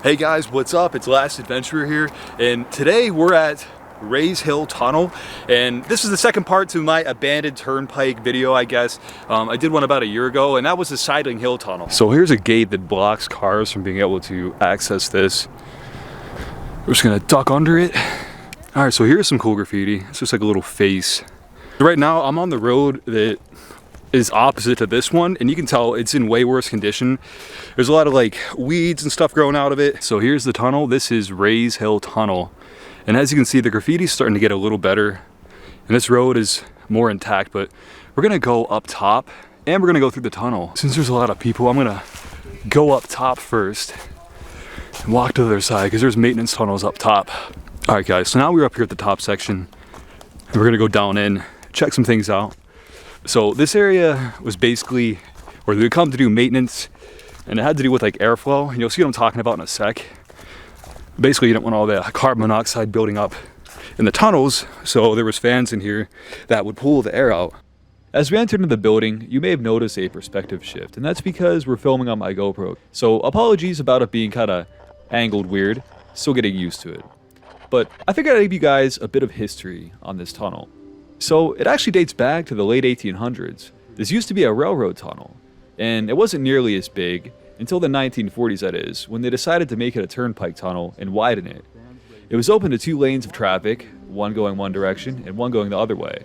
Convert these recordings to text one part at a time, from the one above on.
Hey guys, what's up? It's Last Adventurer here, and today we're at Laurel Hill Tunnel, and this is the second part to my abandoned turnpike video, I guess. I did one about a year ago, and that was the Sideling Hill Tunnel. So here's a gate that blocks cars from being able to access this. We're just gonna duck under it. All right, so here's some cool graffiti. It's just like a little face. Right now, I'm on the road that is opposite to this one, and you can tell it's in way worse condition. There's a lot of like weeds and stuff growing out of it. So here's the tunnel. This is Laurel Hill Tunnel, and as you can see, the graffiti's starting to get a little better and this road is more intact. But we're gonna go up top and we're gonna go through the tunnel. Since there's a lot of people, I'm gonna go up top first and walk to the other side because there's maintenance tunnels up top. All right guys, so now we're up here at the top section and we're gonna go down in, check some things out. So this area was basically where they would come to do maintenance, and it had to do with like airflow. And you'll see what I'm talking about in a sec. Basically, you don't want all the carbon monoxide building up in the tunnels, so there was fans in here that would pull the air out. As we entered into the building, you may have noticed a perspective shift, and that's because we're filming on my GoPro. So apologies about it being kind of angled weird, still getting used to it. But I figured I'd give you guys a bit of history on this tunnel. So it actually dates back to the late 1800s. This used to be a railroad tunnel, and it wasn't nearly as big until the 1940s, that is, when they decided to make it a turnpike tunnel and widen it. It was open to 2 lanes of traffic, one going one direction and one going the other way.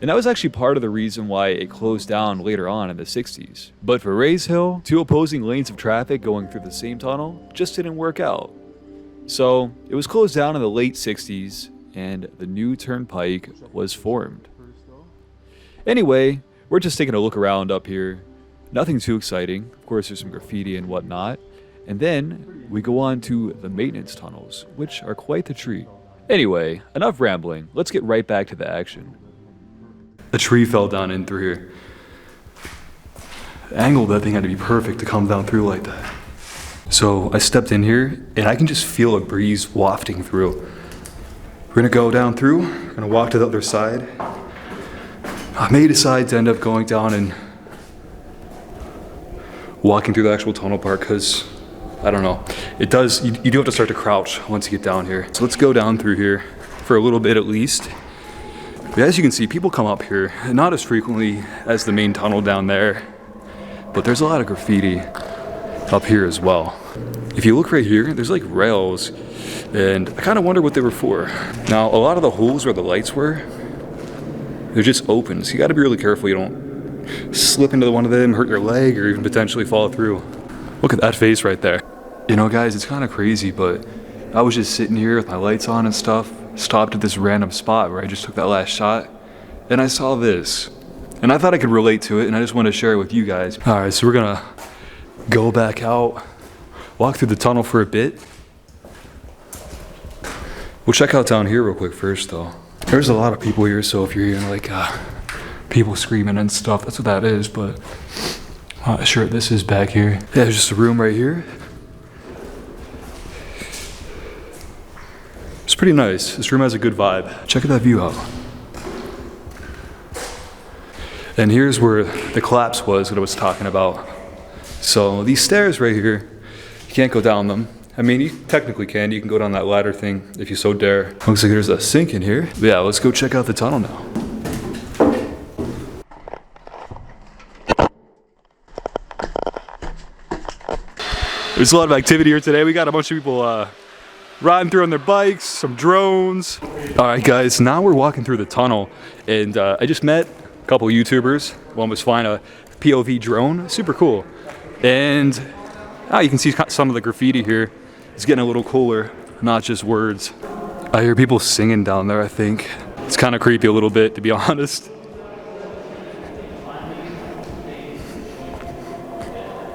And that was actually part of the reason why it closed down later on in the 60s. But for Laurel Hill, 2 opposing lanes of traffic going through the same tunnel just didn't work out. So it was closed down in the late 60s, and the new turnpike was formed. Anyway, we're just taking a look around up here. Nothing too exciting. Of course, there's some graffiti and whatnot. And then we go on to the maintenance tunnels, which are quite the treat. Anyway, enough rambling. Let's get right back to the action. A tree fell down in through here. The angle of that thing had to be perfect to come down through like that. So I stepped in here, and I can just feel a breeze wafting through. We're gonna go down through, we're gonna walk to the other side. I may decide to end up going down and walking through the actual tunnel part because, I don't know, it does, you do have to start to crouch once you get down here. So let's go down through here for a little bit at least. But as you can see, people come up here, not as frequently as the main tunnel down there, but there's a lot of graffiti up here as well. If you look right here, there's like rails, and I kind of wonder what they were for. Now, a lot of the holes where the lights were, they're just open, so you got to be really careful you don't slip into one of them, hurt your leg, or even potentially fall through. Look at that face right there. You know, guys, it's kind of crazy, but I was just sitting here with my lights on and stuff, stopped at this random spot where I just took that last shot, and I saw this. And I thought I could relate to it, and I just want to share it with you guys. All right, so we're gonna go back out, walk through the tunnel for a bit. We'll check out down here real quick first though. There's a lot of people here, so if you're hearing like people screaming and stuff, that's what that is, but I'm not sure what this is back here. Yeah, there's just a room right here. It's pretty nice. This room has a good vibe. Check that view out. And here's where the collapse was that I was talking about. So these stairs right here, you can't go down them. I mean, you technically can. You can go down that ladder thing if you so dare. Looks like there's a sink in here. But yeah, let's go check out the tunnel now. There's a lot of activity here today. We got a bunch of people riding through on their bikes, some drones. All right, guys, now we're walking through the tunnel, and I just met a couple YouTubers. One was flying a POV drone, super cool. And you can see some of the graffiti here. It's getting a little cooler, not just words. I hear people singing down there, I think. It's kind of creepy a little bit, to be honest.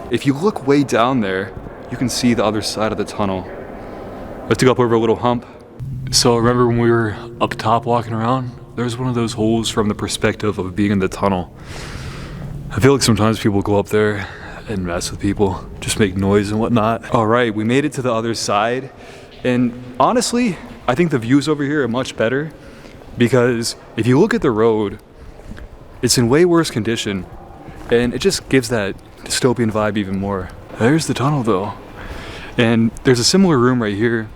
If you look way down there, you can see the other side of the tunnel. Let's go up over a little hump. So remember when we were up top walking around? There's one of those holes from the perspective of being in the tunnel. I feel like sometimes people go up there and mess with people, just make noise and whatnot. All right, we made it to the other side, and honestly, I think the views over here are much better because if you look at the road, it's in way worse condition, and it just gives that dystopian vibe even more. There's the tunnel though. And there's a similar room right here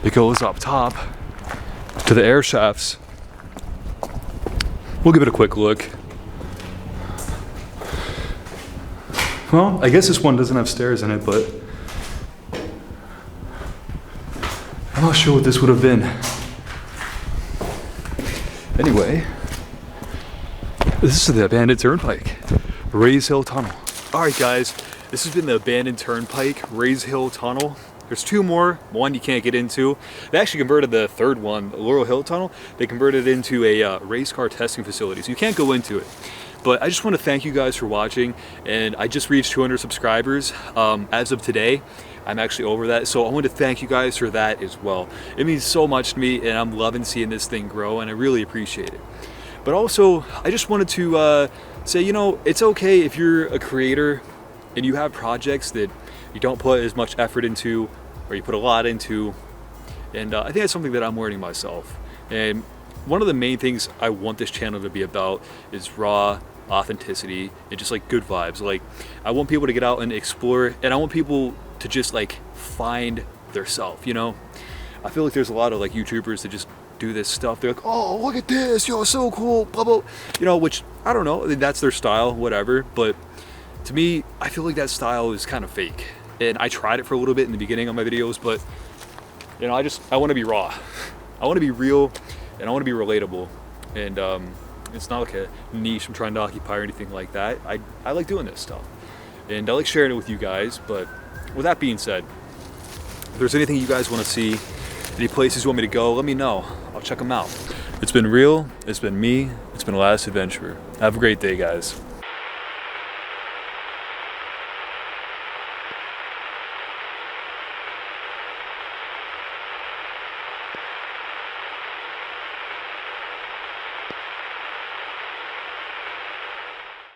that goes up top to the air shafts. We'll give it a quick look. Well, I guess this one doesn't have stairs in it, but I'm not sure what this would have been. Anyway, this is the abandoned turnpike, Rays Hill Tunnel. All right, guys, this has been the abandoned turnpike, Rays Hill Tunnel. There's two more. One you can't get into. They actually converted the third one, the Laurel Hill Tunnel. They converted it into a race car testing facility, so you can't go into it. But I just want to thank you guys for watching, and I just reached 200 subscribers as of today. I'm actually over that, so I want to thank you guys for that as well. It means so much to me, and I'm loving seeing this thing grow, and I really appreciate it. But also, I just wanted to say, you know, it's okay if you're a creator and you have projects that you don't put as much effort into, or you put a lot into, and I think that's something that I'm learning myself. And one of the main things I want this channel to be about is raw authenticity and just like good vibes. Like, I want people to get out and explore, and I want people to just like find their self, you know? I feel like there's a lot of like YouTubers that just do this stuff. They're like, oh, look at this, yo, so cool, blah, blah, you know, which I don't know, that's their style, whatever. But to me, I feel like that style is kind of fake. And I tried it for a little bit in the beginning of my videos, but you know, I want to be raw. I want to be real, and I want to be relatable. And it's not like a niche I'm trying to occupy or anything like that. I like doing this stuff, and I like sharing it with you guys. But with that being said, if there's anything you guys want to see, any places you want me to go, let me know. I'll check them out. It's been real, it's been me, it's been Last Adventurer. Have a great day, guys.